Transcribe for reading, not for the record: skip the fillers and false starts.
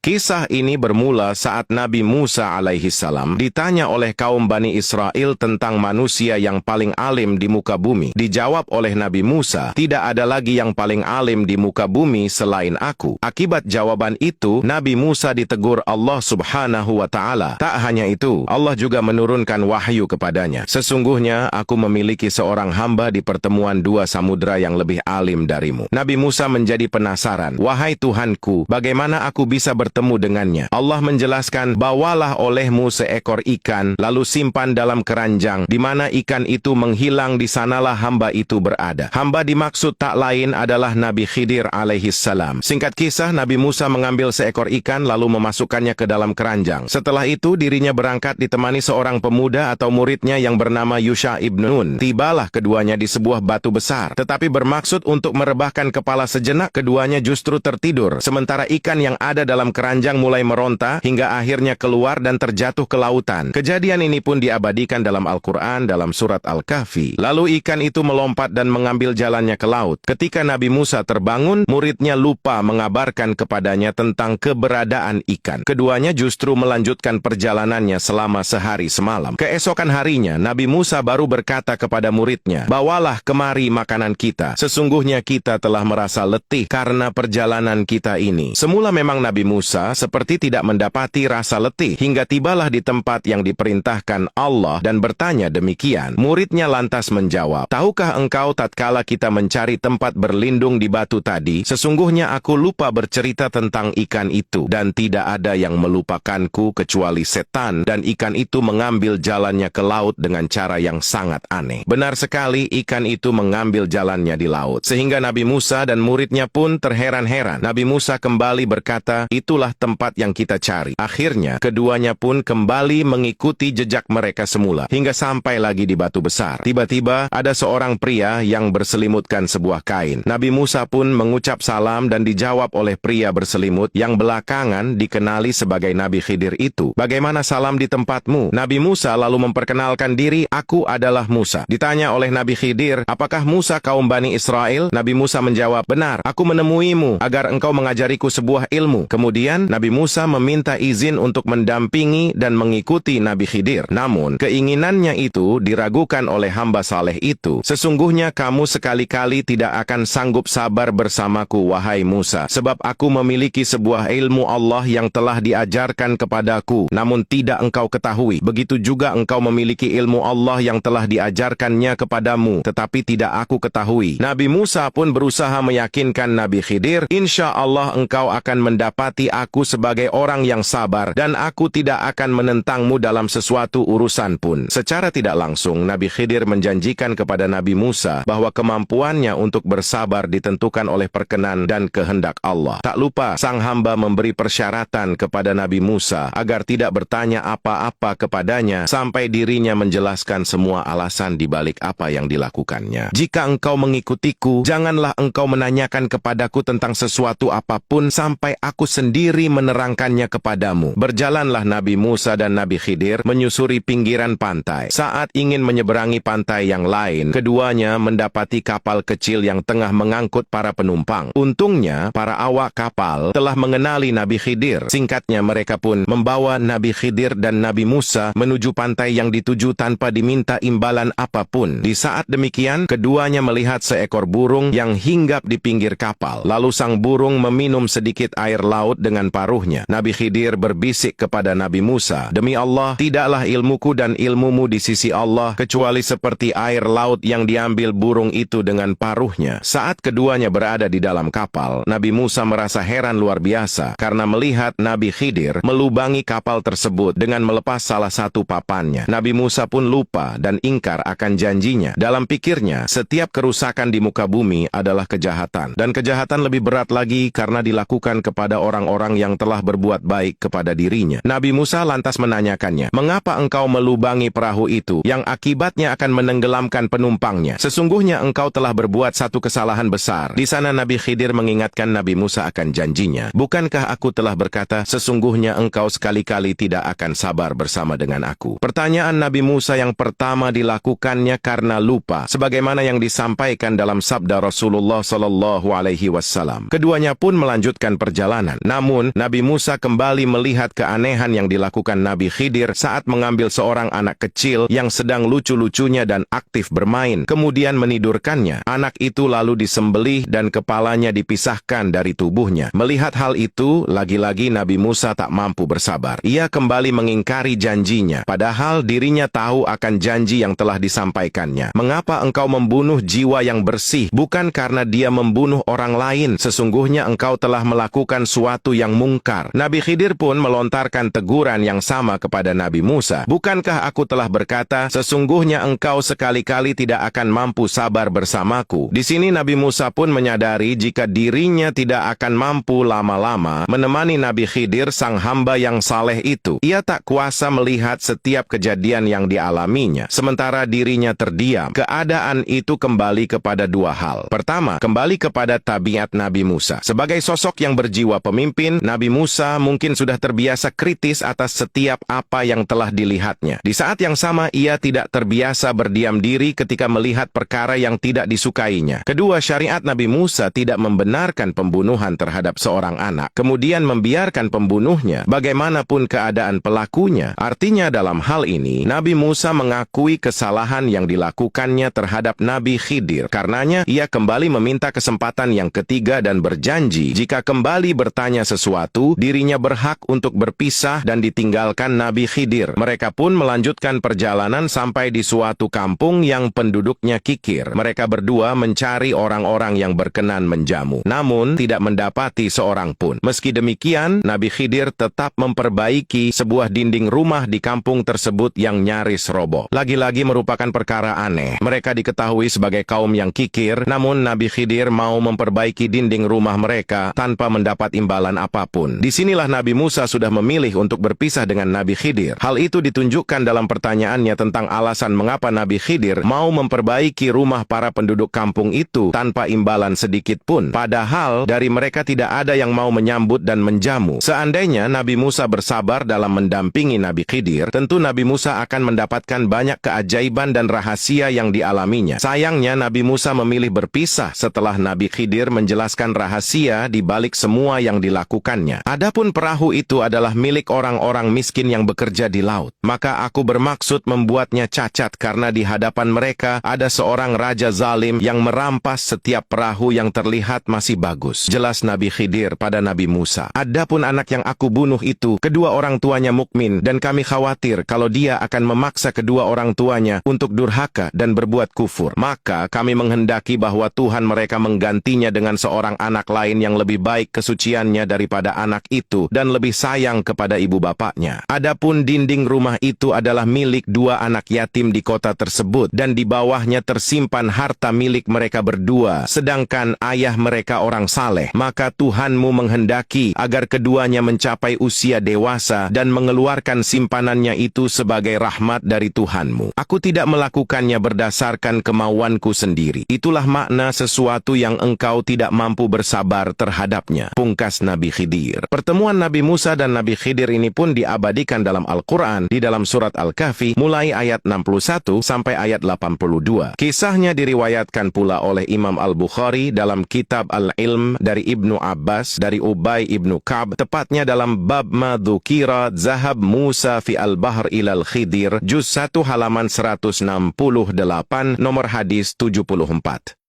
Kisah ini bermula saat Nabi Musa alaihissalam ditanya oleh kaum Bani Israel tentang manusia yang paling alim di muka bumi. Dijawab oleh Nabi Musa, tidak ada lagi yang paling alim di muka bumi selain aku. Akibat jawaban itu, Nabi Musa ditegur Allah Subhanahu wa Ta'ala. Tak hanya itu, Allah juga menurunkan wahyu kepadanya. Sesungguhnya aku memiliki seorang hamba di pertemuan dua samudera yang lebih alim darimu. Nabi Musa menjadi penasaran, wahai Tuhanku, bagaimana aku bisa bertemu dengannya? Allah menjelaskan, bawalah olehmu seekor ikan, lalu simpan dalam keranjang, di mana ikan itu menghilang, di sanalah hamba itu berada. Hamba dimaksud tak lain adalah Nabi Khidir alaihissalam. Singkat kisah, Nabi Musa mengambil seekor ikan lalu memasukkannya ke dalam keranjang. Setelah itu dirinya berangkat ditemani seorang pemuda atau muridnya yang bernama Yusha ibn Nun. Tibalah keduanya di sebuah batu besar, tetapi bermaksud untuk merebahkan kepala sejenak, keduanya justru tertidur, sementara ikan yang ada dalam keranjang mulai meronta hingga akhirnya keluar dan terjatuh ke lautan. Kejadian ini pun diabadikan dalam Al-Quran dalam surat Al-Kahfi. Lalu ikan itu melompat dan mengambil jalannya ke laut. Ketika Nabi Musa terbangun, muridnya lupa mengabarkan kepadanya tentang keberadaan ikan. Keduanya justru melanjutkan perjalanannya selama sehari semalam. Keesokan harinya, Nabi Musa baru berkata kepada muridnya, bawalah kemari makanan kita. Sesungguhnya kita telah merasa letih karena perjalanan kita ini. Semula memang Nabi Musa seperti tidak mendapati rasa letih, hingga tibalah di tempat yang diperintahkan Allah dan bertanya demikian. Muridnya lantas menjawab, tahukah engkau tatkala kita mencari tempat berlindung di batu tadi, sesungguhnya aku lupa bercerita tentang ikan itu, dan tidak ada yang melupakanku kecuali setan, dan ikan itu mengambil jalannya ke laut dengan cara yang sangat aneh. Benar sekali, ikan itu mengambil jalannya di laut, sehingga Nabi Musa dan muridnya pun terheran-heran. Nabi Musa kembali berkata, itulah tempat yang kita cari. Akhirnya, keduanya pun kembali mengikuti jejak mereka semula, hingga sampai lagi di batu besar. Tiba-tiba, ada seorang pria yang berselimutkan sebuah kain. Nabi Musa pun mengucap salam dan dijawab oleh pria berselimut yang belakangan dikenali sebagai Nabi Khidir itu. Bagaimana salam di tempatmu? Nabi Musa lalu memperkenalkan diri, aku adalah Musa. Ditanya oleh Nabi Khidir, apakah Musa kaum Bani Israel? Nabi Musa menjawab, benar, aku menemuimu agar engkau mengajariku sebuah ilmu. Kemudian Nabi Musa meminta izin untuk mendampingi dan mengikuti Nabi Khidir. Namun, keinginannya itu diragukan oleh hamba saleh itu. Sesungguhnya kamu sekali-kali tidak akan sanggup sabar bersamaku, wahai Musa, sebab aku memiliki sebuah ilmu Allah yang telah diajarkan kepadaku, namun tidak engkau ketahui. Begitu juga engkau memiliki ilmu Allah yang telah diajarkannya kepadamu, tetapi tidak aku ketahui. Nabi Musa pun berusaha meyakinkan Nabi Khidir, insya Allah engkau akan mendapati aku sebagai orang yang sabar, dan aku tidak akan menentangmu dalam sesuatu urusan pun. Secara tidak langsung, Nabi Khidir menjanjikan kepada Nabi Musa bahwa kemampuannya untuk bersabar ditentukan oleh perkenan dan kehendak Allah. Tak lupa, sang hamba memberi persyaratan kepada Nabi Musa agar tidak bertanya apa-apa kepadanya sampai dirinya menjelaskan semua alasan di balik apa yang dilakukannya. Jika engkau mengikutiku, janganlah engkau menanyakan kepadaku tentang sesuatu apapun sampai aku sendiri menerangkannya kepadamu. Berjalanlah Nabi Musa dan Nabi Khidir menyusuri pinggiran pantai. Saat ingin menyeberangi pantai yang lain, keduanya mendapati kapal kecil yang tengah mengangkut para penumpang. Untungnya, para awak kapal telah mengenali Nabi Khidir. Singkatnya, mereka pun membawa Nabi Khidir dan Nabi Musa menuju pantai yang dituju tanpa diminta imbalan apapun. Di saat demikian, keduanya melihat seekor burung yang hinggap di pinggir kapal. Lalu sang burung meminum sedikit air laut dengan paruhnya. Nabi Khidir berbisik kepada Nabi Musa, demi Allah, tidaklah ilmuku dan ilmumu di sisi Allah kecuali seperti air laut yang diambil burung itu dengan paruhnya. Saat keduanya berada di dalam kapal, Nabi Musa merasa heran luar biasa karena melihat Nabi Khidir melubangi kapal tersebut dengan melepas salah satu papannya. Nabi Musa pun lupa dan ingkar akan janjinya. Dalam pikirnya, setiap kerusakan di muka bumi adalah kejahatan, dan kejahatan lebih berat lagi karena dilakukan kepada orang-orang yang telah berbuat baik kepada dirinya. Nabi Musa lantas menanyakannya, mengapa engkau melubangi perahu itu yang akibatnya akan menenggelamkan penumpangnya? Sesungguhnya engkau telah berbuat satu kesalahan besar. Di sana Nabi Khidir mengingatkan Nabi Musa akan janjinya. Bukankah aku telah berkata, sesungguhnya engkau sekali-kali tidak akan sabar bersama dengan aku? Pertanyaan Nabi Musa yang pertama dilakukannya karena lupa, sebagaimana yang disampaikan dalam sabda Rasulullah SAW. Keduanya pun melanjutkan perjalanan. Namun Namun, Nabi Musa kembali melihat keanehan yang dilakukan Nabi Khidir saat mengambil seorang anak kecil yang sedang lucu-lucunya dan aktif bermain, kemudian menidurkannya. Anak itu lalu disembelih dan kepalanya dipisahkan dari tubuhnya. Melihat hal itu, lagi-lagi Nabi Musa tak mampu bersabar. Ia kembali mengingkari janjinya, padahal dirinya tahu akan janji yang telah disampaikannya. Mengapa engkau membunuh jiwa yang bersih? Bukan karena dia membunuh orang lain. Sesungguhnya engkau telah melakukan suatu yang mungkar. Nabi Khidir pun melontarkan teguran yang sama kepada Nabi Musa. Bukankah aku telah berkata, sesungguhnya engkau sekali-kali tidak akan mampu sabar bersamaku? Di sini Nabi Musa pun menyadari jika dirinya tidak akan mampu lama-lama menemani Nabi Khidir, sang hamba yang saleh itu. Ia tak kuasa melihat setiap kejadian yang dialaminya, sementara dirinya terdiam. Keadaan itu kembali kepada dua hal. Pertama, kembali kepada tabiat Nabi Musa. Sebagai sosok yang berjiwa pemimpin, Nabi Musa mungkin sudah terbiasa kritis atas setiap apa yang telah dilihatnya. Di saat yang sama, ia tidak terbiasa berdiam diri ketika melihat perkara yang tidak disukainya. Kedua, syariat Nabi Musa tidak membenarkan pembunuhan terhadap seorang anak, kemudian membiarkan pembunuhnya bagaimanapun keadaan pelakunya. Artinya dalam hal ini, Nabi Musa mengakui kesalahan yang dilakukannya terhadap Nabi Khidir. Karenanya, ia kembali meminta kesempatan yang ketiga dan berjanji jika kembali bertanya sesuatu, dirinya berhak untuk berpisah dan ditinggalkan Nabi Khidir. Mereka pun melanjutkan perjalanan sampai di suatu kampung yang penduduknya kikir. Mereka berdua mencari orang-orang yang berkenan menjamu, namun tidak mendapati seorang pun. Meski demikian, Nabi Khidir tetap memperbaiki sebuah dinding rumah di kampung tersebut yang nyaris roboh. Lagi-lagi merupakan perkara aneh. Mereka diketahui sebagai kaum yang kikir, namun Nabi Khidir mau memperbaiki dinding rumah mereka tanpa mendapat imbalan apapun. Disinilah Nabi Musa sudah memilih untuk berpisah dengan Nabi Khidir. Hal itu ditunjukkan dalam pertanyaannya tentang alasan mengapa Nabi Khidir mau memperbaiki rumah para penduduk kampung itu tanpa imbalan sedikit pun. Padahal dari mereka tidak ada yang mau menyambut dan menjamu. Seandainya Nabi Musa bersabar dalam mendampingi Nabi Khidir, tentu Nabi Musa akan mendapatkan banyak keajaiban dan rahasia yang dialaminya. Sayangnya Nabi Musa memilih berpisah setelah Nabi Khidir menjelaskan rahasia di balik semua yang dilakukannya. Adapun perahu itu adalah milik orang-orang miskin yang bekerja di laut. Maka aku bermaksud membuatnya cacat karena di hadapan mereka ada seorang raja zalim yang merampas setiap perahu yang terlihat masih bagus. Jelas Nabi Khidir pada Nabi Musa, adapun anak yang aku bunuh itu, kedua orang tuanya mukmin dan kami khawatir kalau dia akan memaksa kedua orang tuanya untuk durhaka dan berbuat kufur. Maka kami menghendaki bahwa Tuhan mereka menggantinya dengan seorang anak lain yang lebih baik kesuciannya daripada anak itu dan lebih sayang kepada ibu bapaknya. Adapun dinding rumah itu adalah milik dua anak yatim di kota tersebut dan di bawahnya tersimpan harta milik mereka berdua, sedangkan ayah mereka orang saleh. Maka Tuhanmu menghendaki agar keduanya mencapai usia dewasa dan mengeluarkan simpanannya itu sebagai rahmat dari Tuhanmu. Aku tidak melakukannya berdasarkan kemauanku sendiri. Itulah makna sesuatu yang engkau tidak mampu bersabar terhadapnya. Pungkas Nabi Khidir. Pertemuan Nabi Musa dan Nabi Khidir ini pun diabadikan dalam Al-Quran di dalam surat Al-Kahfi mulai ayat 61 sampai ayat 82. Kisahnya diriwayatkan pula oleh Imam Al-Bukhari dalam kitab Al-Ilm dari Ibnu Abbas dari Ubay ibnu Ka'b, tepatnya dalam bab Madzukira Zahab Musa fi Al-Bahr ilal Khidir, juz 1 halaman 168, nomor hadis 74.